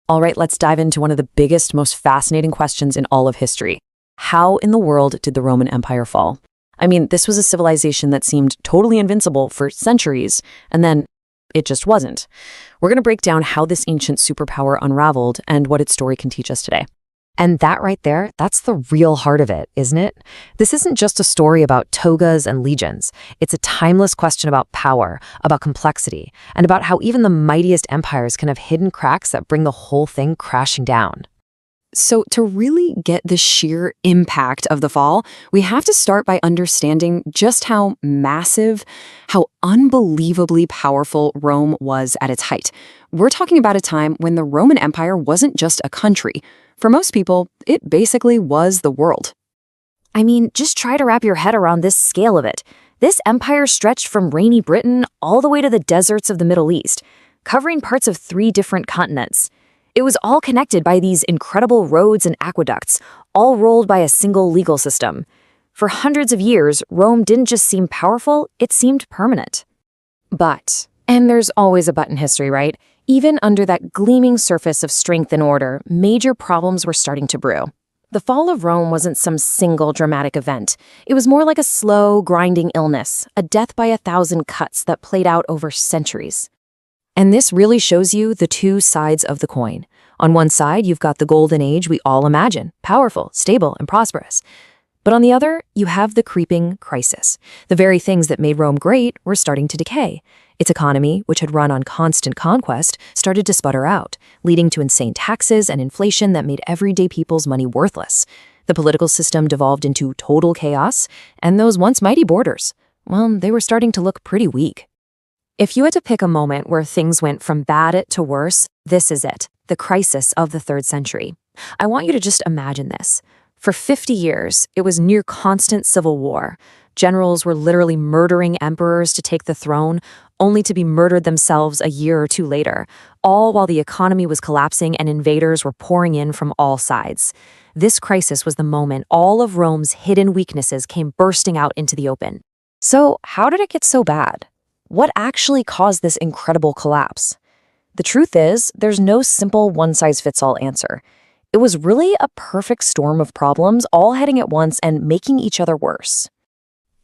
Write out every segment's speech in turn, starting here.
All right, let's dive into one of the biggest, most fascinating questions in all of history. How in the world did the Roman Empire fall? I mean, this was a civilization that seemed totally invincible for centuries, and then it just wasn't. We're going to break down how this ancient superpower unraveled and what its story can teach us today. And that right there, that's the real heart of it, isn't it? This isn't just a story about togas and legions. It's a timeless question about power, about complexity, and about how even the mightiest empires can have hidden cracks that bring the whole thing crashing down. So to really get the sheer impact of the fall, we have to start by understanding just how massive, how unbelievably powerful Rome was at its height. We're talking about a time when the Roman Empire wasn't just a country. For most people, it basically was the world. I mean, just try to wrap your head around this scale of it. This empire stretched from rainy Britain all the way to the deserts of the Middle East, covering parts of 3 different continents. It was all connected by these incredible roads and aqueducts, all rolled by a single legal system. For hundreds of years, Rome didn't just seem powerful, it seemed permanent. But, and there's always a but in history, right? Even under that gleaming surface of strength and order, major problems were starting to brew. The fall of Rome wasn't some single dramatic event. It was more like a slow, grinding illness, a death by 1,000 cuts that played out over centuries. And this really shows you the 2 sides of the coin. On one side, you've got the golden age we all imagine, powerful, stable, and prosperous. But on the other, you have the creeping crisis. The very things that made Rome great were starting to decay. Its economy, which had run on constant conquest, started to sputter out, leading to insane taxes and inflation that made everyday people's money worthless. The political system devolved into total chaos, and those once mighty borders, well, they were starting to look pretty weak. If you had to pick a moment where things went from bad to worse, this is it, the crisis of the 3rd century. I want you to just imagine this. For 50 years, it was near constant civil war. Generals were literally murdering emperors to take the throne, only to be murdered themselves a year or 2 later, all while the economy was collapsing and invaders were pouring in from all sides. This crisis was the moment all of Rome's hidden weaknesses came bursting out into the open. So, how did it get so bad? What actually caused this incredible collapse? The truth is, there's no simple one-size-fits-all answer. It was really a perfect storm of problems all heading at once and making each other worse.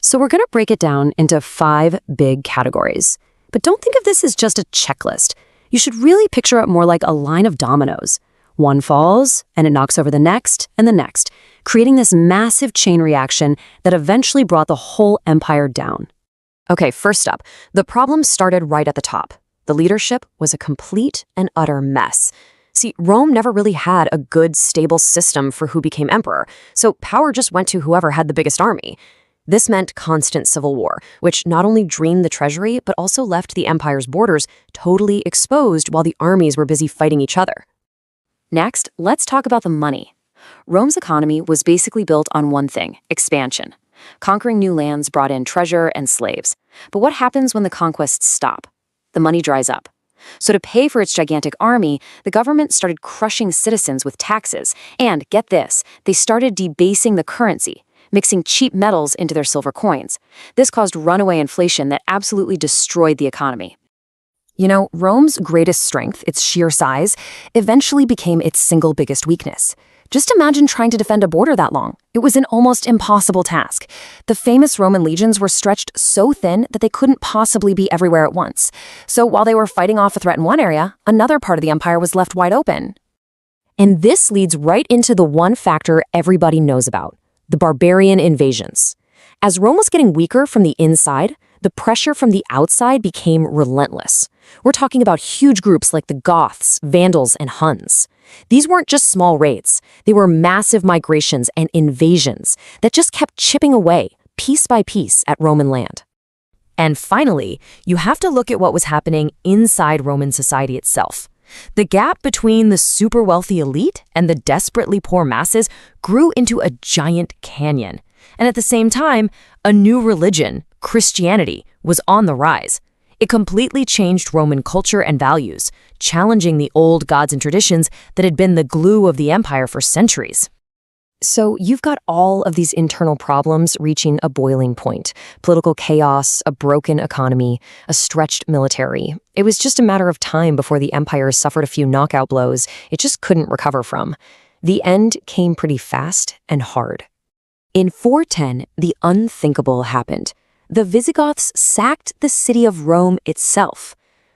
So we're going to break it down into 5 big categories. But don't think of this as just a checklist. You should really picture it more like a line of dominoes. One falls, and it knocks over the next, creating this massive chain reaction that eventually brought the whole empire down. Okay, first up, the problem started right at the top. The leadership was a complete and utter mess. See, Rome never really had a good, stable system for who became emperor, so power just went to whoever had the biggest army. This meant constant civil war, which not only drained the treasury, but also left the empire's borders totally exposed while the armies were busy fighting each other. Next, let's talk about the money. Rome's economy was basically built on one thing, expansion. Conquering new lands brought in treasure and slaves. But what happens when the conquests stop? The money dries up. So to pay for its gigantic army, the government started crushing citizens with taxes. And get this, they started debasing the currency, mixing cheap metals into their silver coins. This caused runaway inflation that absolutely destroyed the economy. You know, Rome's greatest strength, its sheer size, eventually became its single biggest weakness. Just imagine trying to defend a border that long. It was an almost impossible task. The famous Roman legions were stretched so thin that they couldn't possibly be everywhere at once. So while they were fighting off a threat in one area, another part of the empire was left wide open. And this leads right into the one factor everybody knows about, the barbarian invasions. As Rome was getting weaker from the inside, the pressure from the outside became relentless. We're talking about huge groups like the Goths, Vandals, and Huns. These weren't just small raids. They were massive migrations and invasions that just kept chipping away, piece by piece, at Roman land. And finally, you have to look at what was happening inside Roman society itself. The gap between the super wealthy elite and the desperately poor masses grew into a giant canyon. And at the same time, a new religion, Christianity, was on the rise. It completely changed Roman culture and values, challenging the old gods and traditions that had been the glue of the empire for centuries. So you've got all of these internal problems reaching a boiling point. Political chaos, a broken economy, a stretched military. It was just a matter of time before the empire suffered a few knockout blows it just couldn't recover from. The end came pretty fast and hard. In 410, the unthinkable happened. The Visigoths sacked the city of Rome itself.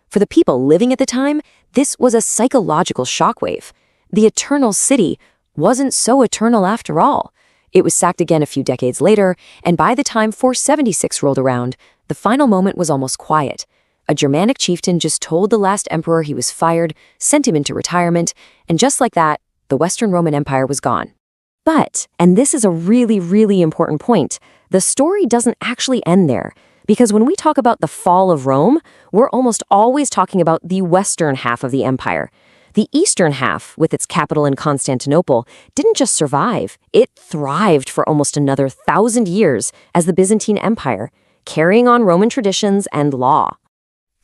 For the people living at the time, this was a psychological shockwave. The eternal city wasn't so eternal after all. It was sacked again a few decades later, and by the time 476 rolled around, the final moment was almost quiet. A Germanic chieftain just told the last emperor he was fired, sent him into retirement, and just like that, the Western Roman Empire was gone. But, and this is a really, really important point, the story doesn't actually end there. Because when we talk about the fall of Rome, we're almost always talking about the western half of the empire. The eastern half, with its capital in Constantinople, didn't just survive, it thrived for almost another 1,000 years as the Byzantine Empire, carrying on Roman traditions and law.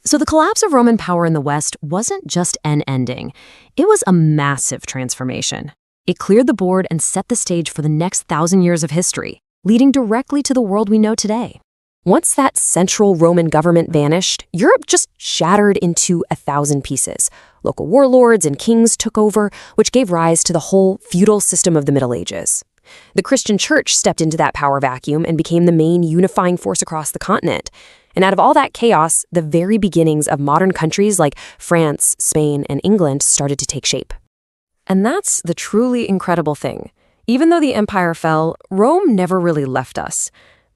So the collapse of Roman power in the West wasn't just an ending. It was a massive transformation. It cleared the board and set the stage for the next 1,000 years of history, leading directly to the world we know today. Once that central Roman government vanished, Europe just shattered into 1,000 pieces. Local warlords and kings took over, which gave rise to the whole feudal system of the Middle Ages. The Christian church stepped into that power vacuum and became the main unifying force across the continent. And out of all that chaos, the very beginnings of modern countries like France, Spain, and England started to take shape. And that's the truly incredible thing. Even though the empire fell, Rome never really left us.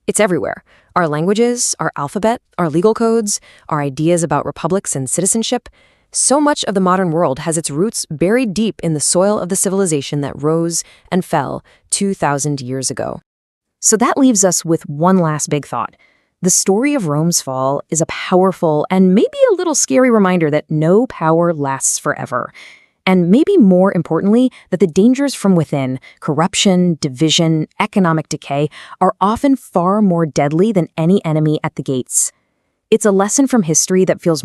It's everywhere. Our languages, our alphabet, our legal codes, our ideas about republics and citizenship. So much of the modern world has its roots buried deep in the soil of the civilization that rose and fell 2,000 years ago. So that leaves us with one last big thought. The story of Rome's fall is a powerful and maybe a little scary reminder that no power lasts forever. And maybe more importantly, that the dangers from within, corruption, division, economic decay, are often far more deadly than any enemy at the gates. It's a lesson from history that feels